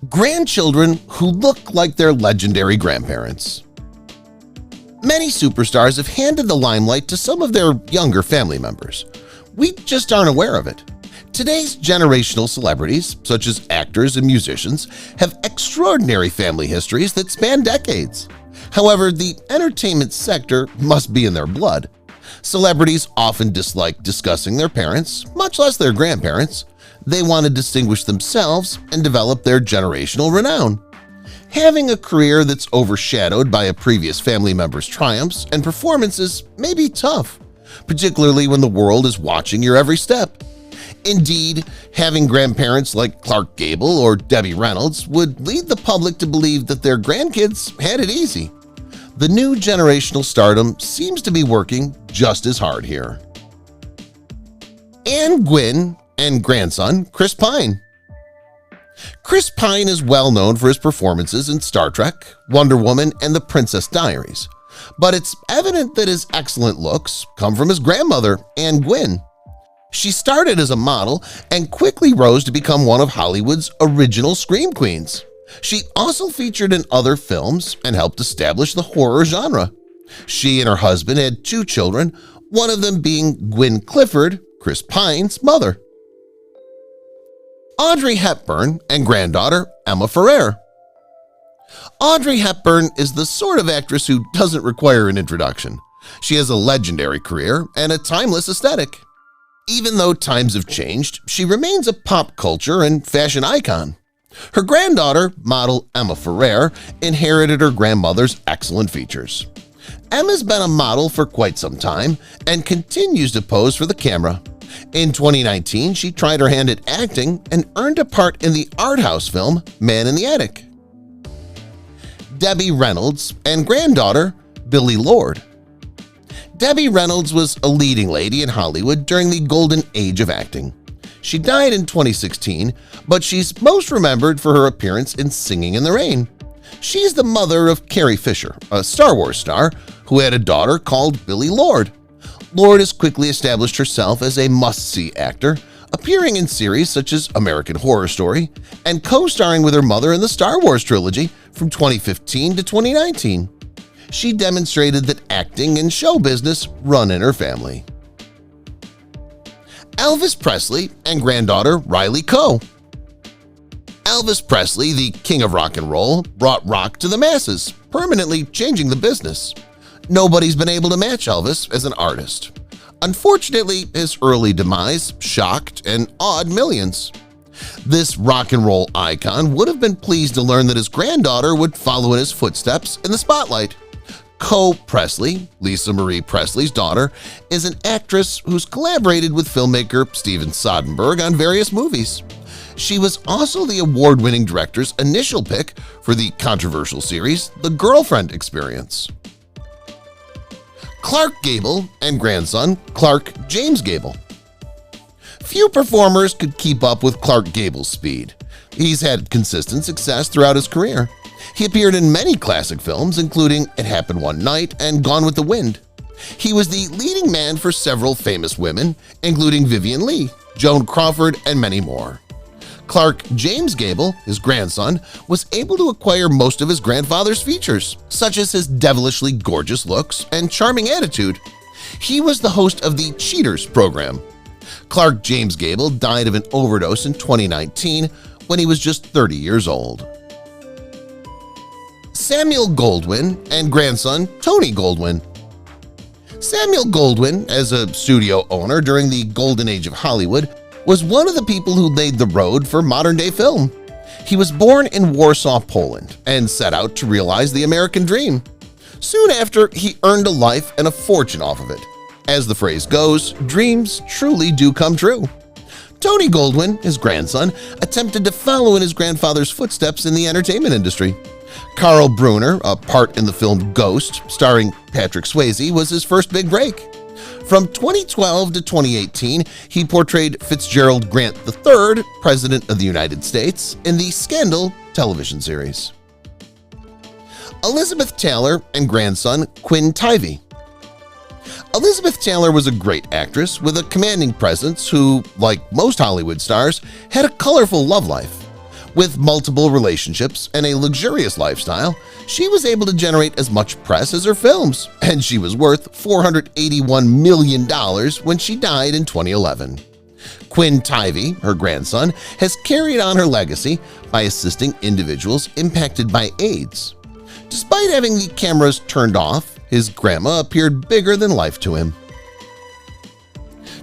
Grandchildren who look like their legendary grandparents. Many superstars have handed the limelight to some of their younger family members. We just aren't aware of it. Today's generational celebrities, such as actors and musicians, have extraordinary family histories that span decades. However, the entertainment sector must be in their blood. Celebrities often dislike discussing their parents, much less their grandparents. They want to distinguish themselves and develop their generational renown. Having a career that's overshadowed by a previous family member's triumphs and performances may be tough, particularly when the world is watching your every step. Indeed, having grandparents like Clark Gable or Debbie Reynolds would lead the public to believe that their grandkids had it easy. The new generational stardom seems to be working just as hard here. Anne Gwynn and grandson Chris Pine. Chris Pine is well known for his performances in Star Trek, Wonder Woman, and The Princess Diaries, but it's evident that his excellent looks come from his grandmother, Anne Gwynn. She started as a model and quickly rose to become one of Hollywood's original scream queens. She also featured in other films and helped establish the horror genre. She and her husband had 2 children, one of them being Gwynne Clifford, Chris Pine's mother. Audrey Hepburn and granddaughter Emma Ferrer. Audrey Hepburn is the sort of actress who doesn't require an introduction. She has a legendary career and a timeless aesthetic. Even though times have changed, she remains a pop culture and fashion icon. Her granddaughter, model Emma Ferrer, inherited her grandmother's excellent features. Emma's been a model for quite some time and continues to pose for the camera. In 2019, she tried her hand at acting and earned a part in the art house film Man in the Attic. Debbie Reynolds and granddaughter Billie Lourd. Debbie Reynolds was a leading lady in Hollywood during the golden age of acting. She died in 2016, but she's most remembered for her appearance in Singing in the Rain. She's the mother of Carrie Fisher, a Star Wars star who had a daughter called Billie Lourd. Lourd has quickly established herself as a must-see actor, appearing in series such as American Horror Story and co-starring with her mother in the Star Wars trilogy from 2015 to 2019. She demonstrated that acting and show business run in her family. Elvis Presley and granddaughter Riley Keough. Elvis Presley, the king of rock and roll, brought rock to the masses, permanently changing the business. Nobody's been able to match Elvis as an artist. Unfortunately, his early demise shocked and awed millions. This rock and roll icon would have been pleased to learn that his granddaughter would follow in his footsteps in the spotlight. Keough Presley, Lisa Marie Presley's daughter, is an actress who's collaborated with filmmaker Steven Soderbergh on various movies. She was also the award-winning director's initial pick for the controversial series The Girlfriend Experience. Clark Gable and grandson Clark James Gable. Few performers could keep up with Clark Gable's speed. He's had consistent success throughout his career. He appeared in many classic films, including It Happened One Night and Gone with the Wind. He was the leading man for several famous women, including Vivien Leigh, Joan Crawford, and many more. Clark James Gable, his grandson, was able to acquire most of his grandfather's features, such as his devilishly gorgeous looks and charming attitude. He was the host of the Cheaters program. Clark James Gable died of an overdose in 2019 when he was just 30 years old. Samuel Goldwyn and grandson Tony Goldwyn. Samuel Goldwyn, as a studio owner during the golden age of Hollywood, was one of the people who laid the road for modern-day film. He was born in Warsaw, Poland, and set out to realize the American dream. Soon after, he earned a life and a fortune off of it. As the phrase goes, dreams truly do come true. Tony Goldwyn, his grandson, attempted to follow in his grandfather's footsteps in the entertainment industry. Carl Brunner, a part in the film Ghost, starring Patrick Swayze, was his first big break. From 2012 to 2018, he portrayed Fitzgerald Grant III, President of the United States, in the Scandal television series. Elizabeth Taylor and grandson Quinn Tivey. Elizabeth Taylor was a great actress with a commanding presence who, like most Hollywood stars, had a colorful love life. With multiple relationships and a luxurious lifestyle, she was able to generate as much press as her films, and she was worth $481 million when she died in 2011. Quinn Tivey, her grandson, has carried on her legacy by assisting individuals impacted by AIDS. Despite having the cameras turned off, his grandma appeared bigger than life to him.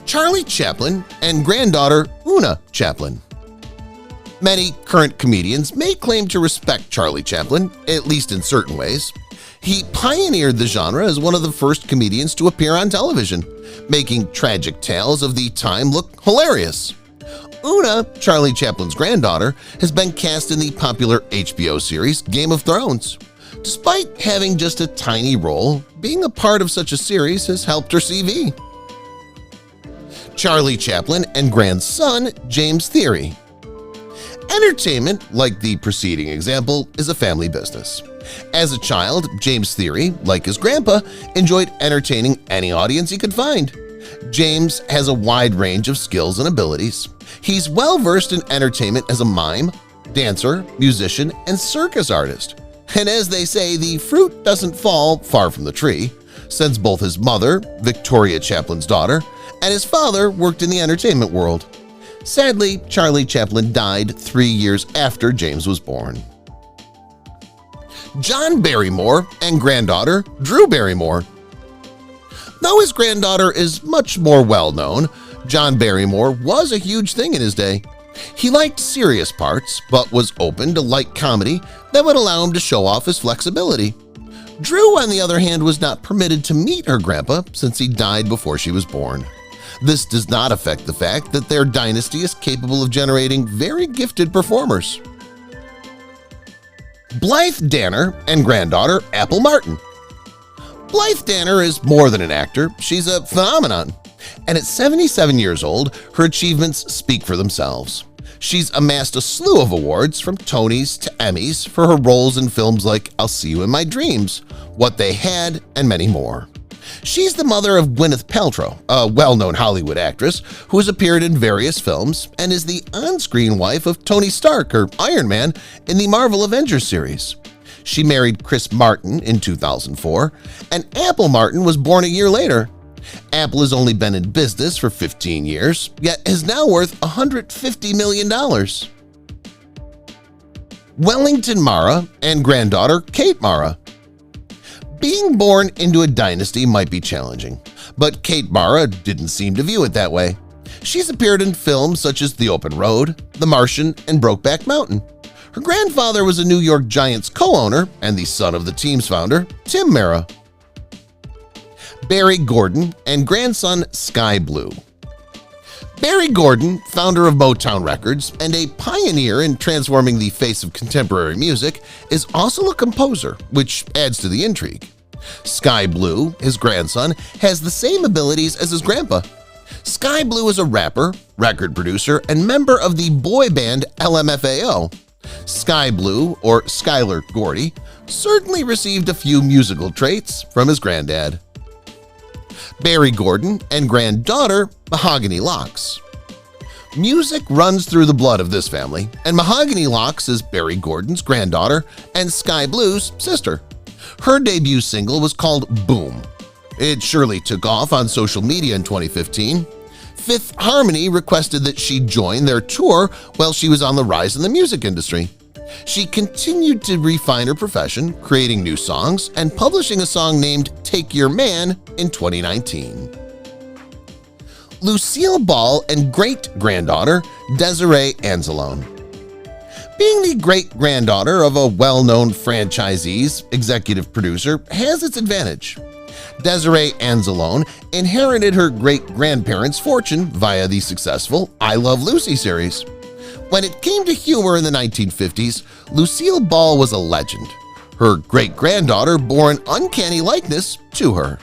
Charlie Chaplin and granddaughter Una Chaplin. Many current comedians may claim to respect Charlie Chaplin, at least in certain ways. He pioneered the genre as one of the first comedians to appear on television, making tragic tales of the time look hilarious. Una, Charlie Chaplin's granddaughter, has been cast in the popular HBO series Game of Thrones. Despite having just a tiny role, being a part of such a series has helped her CV. Charlie Chaplin and grandson James Thierry. Entertainment, like the preceding example, is a family business. As a child, James Thierry, like his grandpa, enjoyed entertaining any audience he could find. James has a wide range of skills and abilities. He's well-versed in entertainment as a mime, dancer, musician, and circus artist. And as they say, the fruit doesn't fall far from the tree, since both his mother, Victoria Chaplin's daughter, and his father worked in the entertainment world. Sadly, Charlie Chaplin died 3 years after James was born. John Barrymore and granddaughter Drew Barrymore. Though his granddaughter is much more well-known, John Barrymore was a huge thing in his day. He liked serious parts, but was open to light comedy that would allow him to show off his flexibility. Drew, on the other hand, was not permitted to meet her grandpa since he died before she was born. This does not affect the fact that their dynasty is capable of generating very gifted performers. Blythe Danner and granddaughter Apple Martin. Blythe Danner is more than an actor, she's a phenomenon. And at 77 years old, her achievements speak for themselves. She's amassed a slew of awards, from Tonys to Emmys, for her roles in films like I'll See You in My Dreams, What They Had, and many more. She's the mother of Gwyneth Paltrow, a well-known Hollywood actress who has appeared in various films and is the on-screen wife of Tony Stark, or Iron Man, in the Marvel Avengers series. She married Chris Martin in 2004, and Apple Martin was born a year later. Apple has only been in business for 15 years, yet is now worth $150 million. Wellington Mara and granddaughter Kate Mara. Being born into a dynasty might be challenging, but Kate Mara didn't seem to view it that way. She's appeared in films such as The Open Road, The Martian, and Brokeback Mountain. Her grandfather was a New York Giants co-owner and the son of the team's founder, Tim Mara. Barry Gordon and grandson Sky Blue. Barry Gordon, founder of Motown Records and a pioneer in transforming the face of contemporary music, is also a composer, which adds to the intrigue. Sky Blue, his grandson, has the same abilities as his grandpa. Sky Blue is a rapper, record producer, and member of the boy band LMFAO. Sky Blue, or Skylar Gordy, certainly received a few musical traits from his granddad. Barry Gordon and granddaughter Mahogany Locks. Music runs through the blood of this family, and Mahogany Locks is Barry Gordon's granddaughter and Sky Blue's sister. Her debut single was called Boom. It surely took off on social media in 2015. Fifth Harmony requested that she join their tour while she was on the rise in the music industry. She continued to refine her profession, creating new songs and publishing a song named Take Your Man in 2019. Lucille Ball and great-granddaughter Desiree Anzalone. Being the great-granddaughter of a well-known franchisee's executive producer has its advantage. Desiree Anzalone inherited her great-grandparents' fortune via the successful I Love Lucy series. When it came to humor in the 1950s, Lucille Ball was a legend. Her great-granddaughter bore an uncanny likeness to her.